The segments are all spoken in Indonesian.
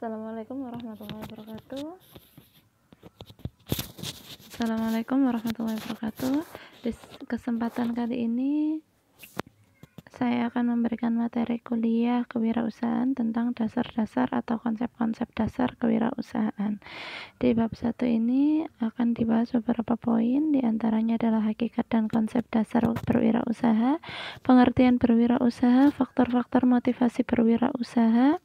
Assalamualaikum warahmatullahi wabarakatuh. Assalamualaikum warahmatullahi wabarakatuh. Di kesempatan kali ini saya akan memberikan materi kuliah kewirausahaan tentang dasar-dasar atau konsep-konsep dasar kewirausahaan. Di bab 1 ini akan dibahas beberapa poin, diantaranya adalah hakikat dan konsep dasar berwirausaha, pengertian berwirausaha, faktor-faktor motivasi berwirausaha,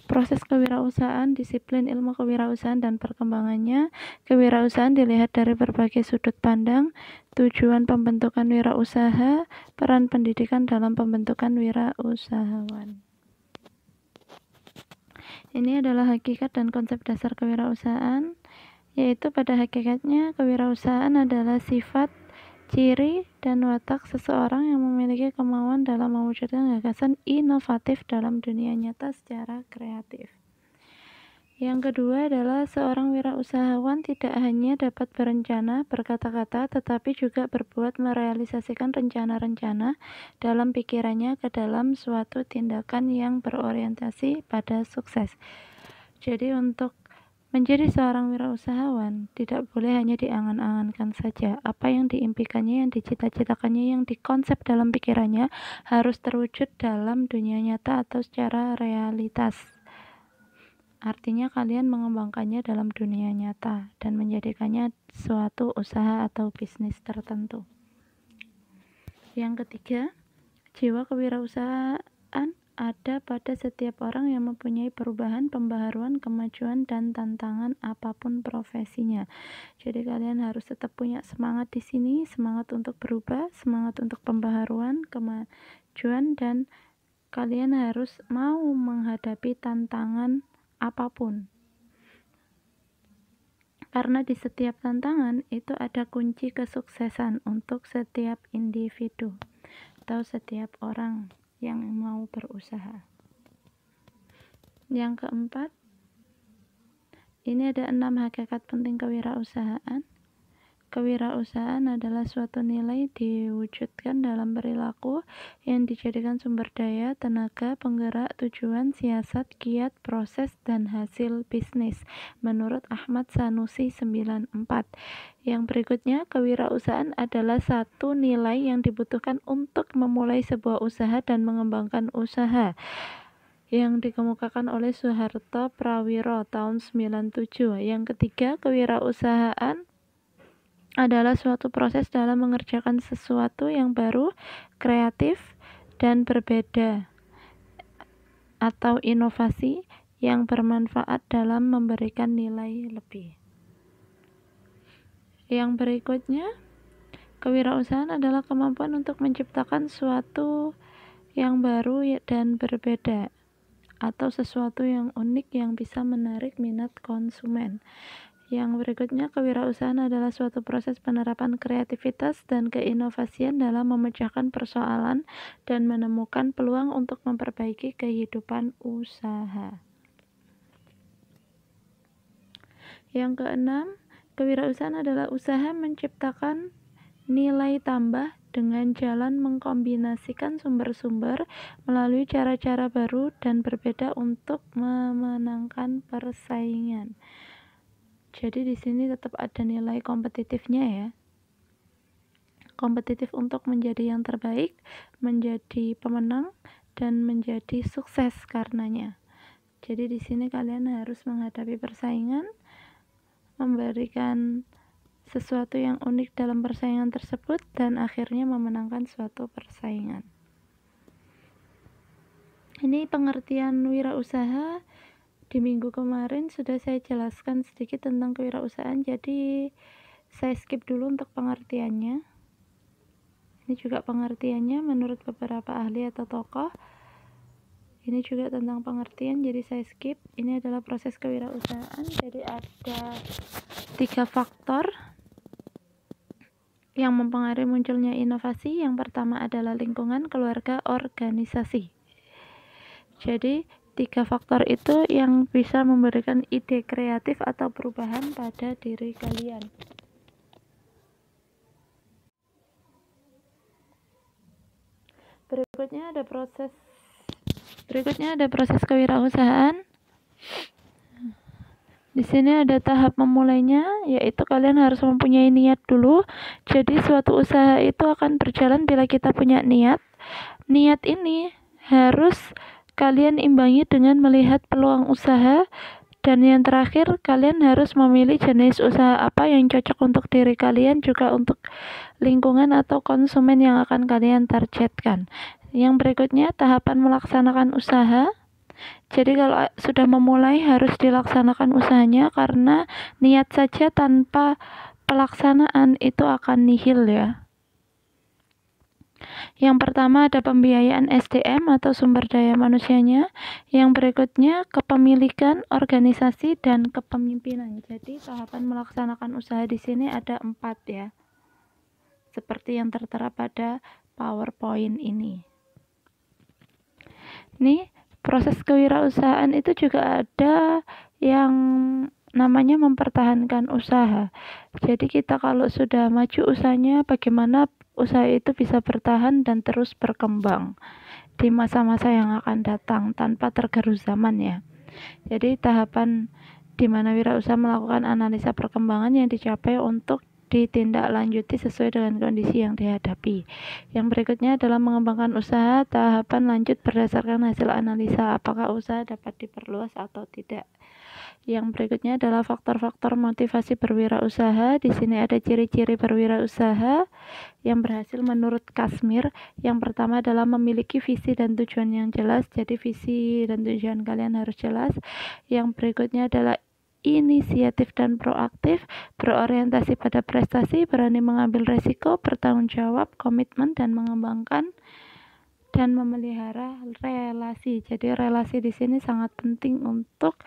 proses kewirausahaan, disiplin ilmu kewirausahaan dan perkembangannya. Kewirausahaan dilihat dari berbagai sudut pandang, tujuan pembentukan wirausaha, peran pendidikan dalam pembentukan wirausahawan. Ini adalah hakikat dan konsep dasar kewirausahaan, yaitu pada hakikatnya kewirausahaan adalah sifat, ciri, dan watak seseorang yang memiliki kemauan dalam mewujudkan gagasan inovatif dalam dunia nyata secara kreatif. Yang kedua adalah seorang wirausahawan tidak hanya dapat berencana, berkata-kata, tetapi juga berbuat merealisasikan rencana-rencana dalam pikirannya ke dalam suatu tindakan yang berorientasi pada sukses. Jadi untuk menjadi seorang wirausahawan tidak boleh hanya diangan-angankan saja. Apa yang diimpikannya, yang dicita-citakannya, yang dikonsep dalam pikirannya harus terwujud dalam dunia nyata atau secara realitas. Artinya kalian mengembangkannya dalam dunia nyata dan menjadikannya suatu usaha atau bisnis tertentu. Yang ketiga, jiwa kewirausahaan ada pada setiap orang yang mempunyai perubahan, pembaharuan, kemajuan, dan tantangan apapun profesinya. Jadi kalian harus tetap punya semangat di sini, semangat untuk berubah, semangat untuk pembaharuan, kemajuan, dan kalian harus mau menghadapi tantangan apapun. Karena di setiap tantangan itu ada kunci kesuksesan untuk setiap individu atau setiap orang yang mau berusaha. Yang keempat, ini ada 6 hakikat penting kewirausahaan. Kewirausahaan adalah suatu nilai diwujudkan dalam perilaku yang dijadikan sumber daya, tenaga, penggerak, tujuan, siasat, kiat, proses, dan hasil bisnis. Menurut Ahmad Sanusi 94. Yang berikutnya, kewirausahaan adalah satu nilai yang dibutuhkan untuk memulai sebuah usaha dan mengembangkan usaha, yang dikemukakan oleh Soeharto Prawiro tahun 97. Yang ketiga, kewirausahaan adalah suatu proses dalam mengerjakan sesuatu yang baru, kreatif, dan berbeda atau inovasi yang bermanfaat dalam memberikan nilai lebih. Yang berikutnya, kewirausahaan adalah kemampuan untuk menciptakan sesuatu yang baru dan berbeda atau sesuatu yang unik yang bisa menarik minat konsumen. Yang berikutnya, kewirausahaan adalah suatu proses penerapan kreativitas dan keinovasian dalam memecahkan persoalan dan menemukan peluang untuk memperbaiki kehidupan usaha. Yang keenam, kewirausahaan adalah usaha menciptakan nilai tambah dengan jalan mengkombinasikan sumber-sumber melalui cara-cara baru dan berbeda untuk memenangkan persaingan. Jadi di sini tetap ada nilai kompetitifnya ya. Kompetitif untuk menjadi yang terbaik, menjadi pemenang, dan menjadi sukses karenanya. Jadi di sini kalian harus menghadapi persaingan, memberikan sesuatu yang unik dalam persaingan tersebut, dan akhirnya memenangkan suatu persaingan. Ini pengertian wirausaha. Di minggu kemarin sudah saya jelaskan sedikit tentang kewirausahaan, jadi saya skip dulu untuk pengertiannya. Ini juga pengertiannya menurut beberapa ahli atau tokoh. Ini juga tentang pengertian, jadi saya skip. Ini adalah proses kewirausahaan. Jadi ada 3 faktor yang mempengaruhi munculnya inovasi. Yang pertama adalah lingkungan, keluarga, organisasi. Jadi 3 faktor itu yang bisa memberikan ide kreatif atau perubahan pada diri kalian. Berikutnya ada proses kewirausahaan. Di sini ada tahap memulainya, yaitu kalian harus mempunyai niat dulu. Jadi suatu usaha itu akan berjalan bila kita punya niat. Niat ini harus kalian imbangi dengan melihat peluang usaha. Dan yang terakhir, kalian harus memilih jenis usaha apa yang cocok untuk diri kalian, juga untuk lingkungan atau konsumen yang akan kalian targetkan. Yang berikutnya, tahapan melaksanakan usaha. Jadi kalau sudah memulai harus dilaksanakan usahanya, karena niat saja tanpa pelaksanaan itu akan nihil ya. Yang pertama ada pembiayaan SDM atau sumber daya manusianya. Yang berikutnya kepemilikan, organisasi, dan kepemimpinan. Jadi tahapan melaksanakan usaha di sini ada 4 ya. Seperti yang tertera pada PowerPoint ini. Nih, proses kewirausahaan itu juga ada yang namanya mempertahankan usaha. Jadi kita kalau sudah maju usahanya, bagaimana usaha itu bisa bertahan dan terus berkembang di masa-masa yang akan datang tanpa tergerus zaman ya. Jadi tahapan di mana wirausaha melakukan analisa perkembangan yang dicapai untuk ditindaklanjuti sesuai dengan kondisi yang dihadapi. Yang berikutnya adalah mengembangkan usaha. Tahapan lanjut berdasarkan hasil analisa apakah usaha dapat diperluas atau tidak. Yang berikutnya adalah faktor-faktor motivasi berwirausaha. Di sini ada ciri-ciri berwirausaha yang berhasil menurut Kasmir. Yang pertama adalah memiliki visi dan tujuan yang jelas. Jadi visi dan tujuan kalian harus jelas. Yang berikutnya adalah inisiatif dan proaktif, berorientasi pada prestasi, berani mengambil resiko, bertanggung jawab, komitmen, dan mengembangkan dan memelihara relasi. Jadi relasi di sini sangat penting untuk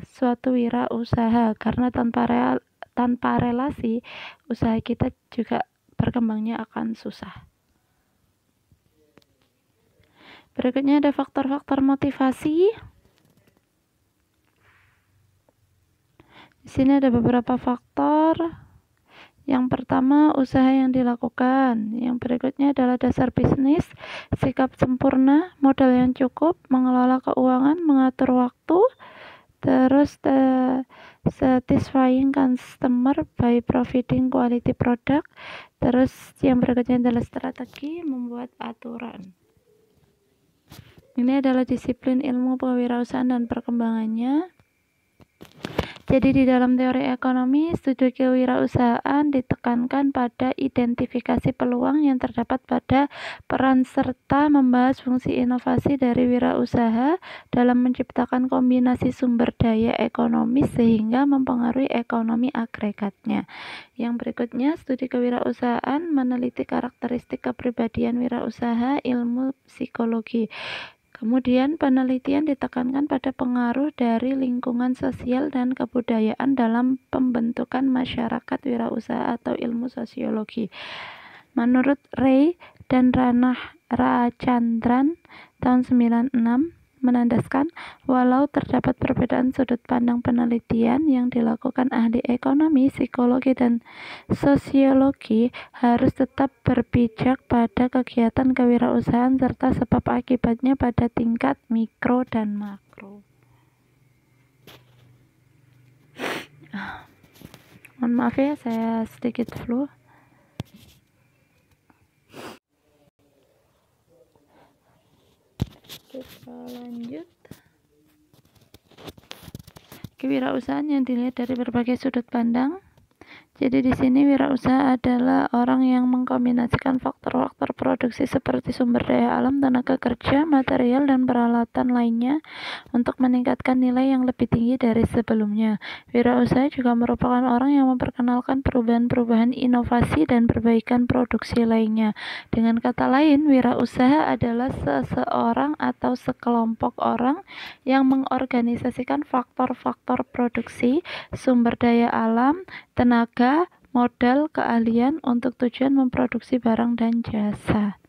suatu wirausaha, karena tanpa relasi usaha kita juga berkembangnya akan susah. Berikutnya ada faktor-faktor motivasi. Di sini ada beberapa faktor. Yang pertama, usaha yang dilakukan. Yang berikutnya adalah dasar bisnis, sikap sempurna, modal yang cukup, mengelola keuangan, mengatur waktu, terus satisfying customer by providing quality product. Terus yang berikutnya adalah strategi, membuat aturan. Ini adalah disiplin ilmu kewirausahaan dan perkembangannya. Jadi di dalam teori ekonomi, studi kewirausahaan ditekankan pada identifikasi peluang yang terdapat pada peran serta membahas fungsi inovasi dari wirausaha dalam menciptakan kombinasi sumber daya ekonomis sehingga mempengaruhi ekonomi agregatnya. Yang berikutnya, studi kewirausahaan meneliti karakteristik kepribadian wirausaha, ilmu psikologi. Kemudian penelitian ditekankan pada pengaruh dari lingkungan sosial dan kebudayaan dalam pembentukan masyarakat wirausaha atau ilmu sosiologi. Menurut Ray dan Ranah Rachandran tahun 96 menandaskan, walau terdapat perbedaan sudut pandang penelitian yang dilakukan ahli ekonomi, psikologi, dan sosiologi, harus tetap berpijak pada kegiatan kewirausahaan serta sebab akibatnya pada tingkat mikro dan makro. Mohon maaf ya, saya sedikit flu. Kita lanjut. Kewirausahaan yang dilihat dari berbagai sudut pandang. Jadi di sini wirausaha adalah orang yang mengkombinasikan faktor-faktor produksi seperti sumber daya alam, tenaga kerja, material, dan peralatan lainnya untuk meningkatkan nilai yang lebih tinggi dari sebelumnya. Wirausaha juga merupakan orang yang memperkenalkan perubahan-perubahan inovasi dan perbaikan produksi lainnya. Dengan kata lain, wirausaha adalah seseorang atau sekelompok orang yang mengorganisasikan faktor-faktor produksi, sumber daya alam, tenaga, modal, keahlian untuk tujuan memproduksi barang dan jasa.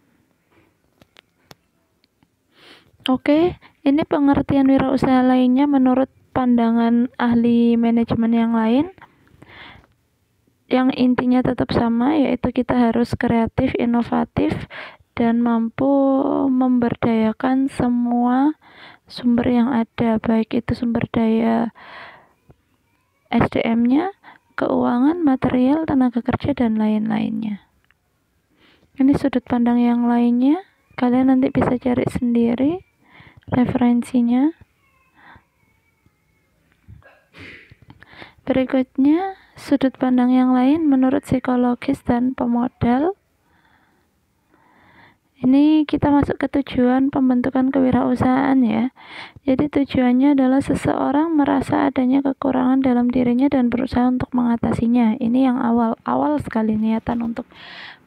Oke, ini pengertian wirausaha lainnya menurut pandangan ahli manajemen yang lain. Yang intinya tetap sama, yaitu kita harus kreatif, inovatif, dan mampu memberdayakan semua sumber yang ada, baik itu sumber daya SDM-nya, keuangan, material, tenaga kerja, dan lain-lainnya. Ini sudut pandang yang lainnya, kalian nanti bisa cari sendiri referensinya. Berikutnya, sudut pandang yang lain menurut psikologis dan pemodal. Ini kita masuk ke tujuan pembentukan kewirausahaan ya. Jadi tujuannya adalah seseorang merasa adanya kekurangan dalam dirinya dan berusaha untuk mengatasinya. Ini yang awal sekali niatan untuk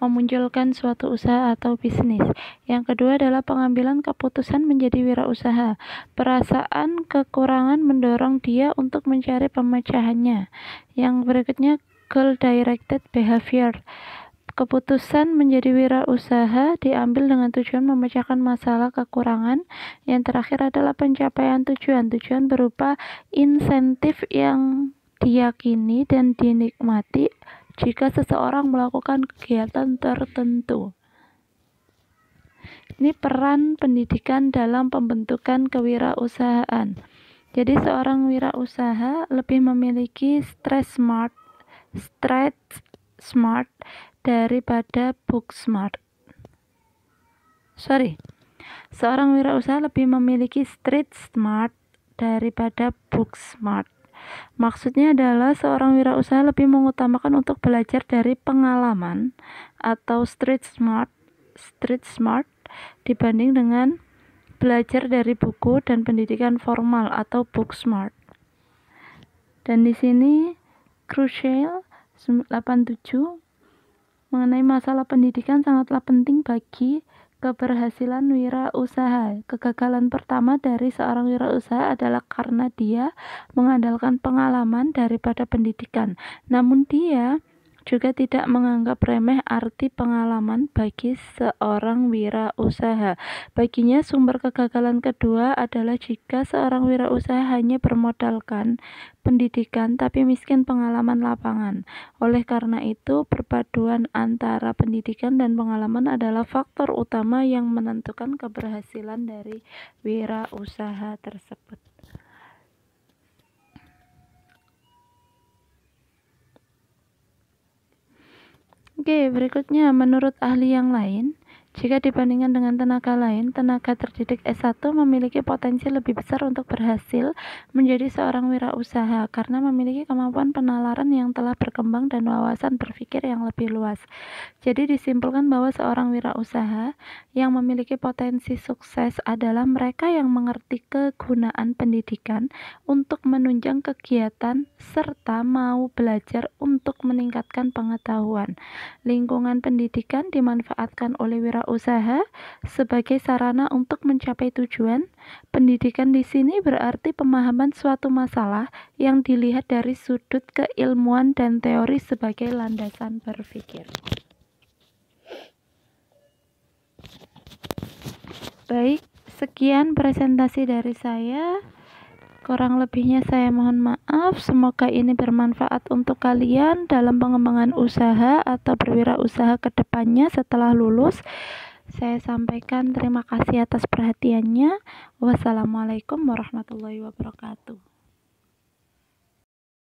memunculkan suatu usaha atau bisnis. Yang kedua adalah pengambilan keputusan menjadi wirausaha. Perasaan kekurangan mendorong dia untuk mencari pemecahannya. Yang berikutnya goal directed behavior. Keputusan menjadi wirausaha diambil dengan tujuan memecahkan masalah kekurangan. Yang terakhir adalah pencapaian tujuan. Tujuan berupa insentif yang diyakini dan dinikmati jika seseorang melakukan kegiatan tertentu. Ini peran pendidikan dalam pembentukan kewirausahaan. Jadi seorang wirausaha lebih memiliki street smart daripada book smart. Seorang wirausaha lebih memiliki street smart daripada book smart. Maksudnya adalah seorang wirausaha lebih mengutamakan untuk belajar dari pengalaman atau street smart dibanding dengan belajar dari buku dan pendidikan formal atau book smart. Dan di sini crucial 87 mengenai masalah pendidikan sangatlah penting bagi keberhasilan wirausaha. Kegagalan pertama dari seorang wirausaha adalah karena dia mengandalkan pengalaman daripada pendidikan. Namun dia juga tidak menganggap remeh arti pengalaman bagi seorang wirausaha. Baginya sumber kegagalan kedua adalah jika seorang wirausaha hanya bermodalkan pendidikan tapi miskin pengalaman lapangan. Oleh karena itu, perpaduan antara pendidikan dan pengalaman adalah faktor utama yang menentukan keberhasilan dari wirausaha tersebut. Oke, berikutnya menurut ahli yang lain, jika dibandingkan dengan tenaga lain, tenaga terdidik S1 memiliki potensi lebih besar untuk berhasil menjadi seorang wirausaha karena memiliki kemampuan penalaran yang telah berkembang dan wawasan berpikir yang lebih luas. Jadi disimpulkan bahwa seorang wirausaha yang memiliki potensi sukses adalah mereka yang mengerti kegunaan pendidikan untuk menunjang kegiatan serta mau belajar untuk meningkatkan pengetahuan. Lingkungan pendidikan dimanfaatkan oleh wirausaha sebagai sarana untuk mencapai tujuan. Pendidikan di sini berarti pemahaman suatu masalah yang dilihat dari sudut keilmuan dan teori sebagai landasan berpikir. Baik, sekian presentasi dari saya. Kurang lebihnya saya mohon maaf. Semoga ini bermanfaat untuk kalian dalam pengembangan usaha atau berwirausaha ke depannya setelah lulus. Saya sampaikan terima kasih atas perhatiannya. Wassalamualaikum warahmatullahi wabarakatuh.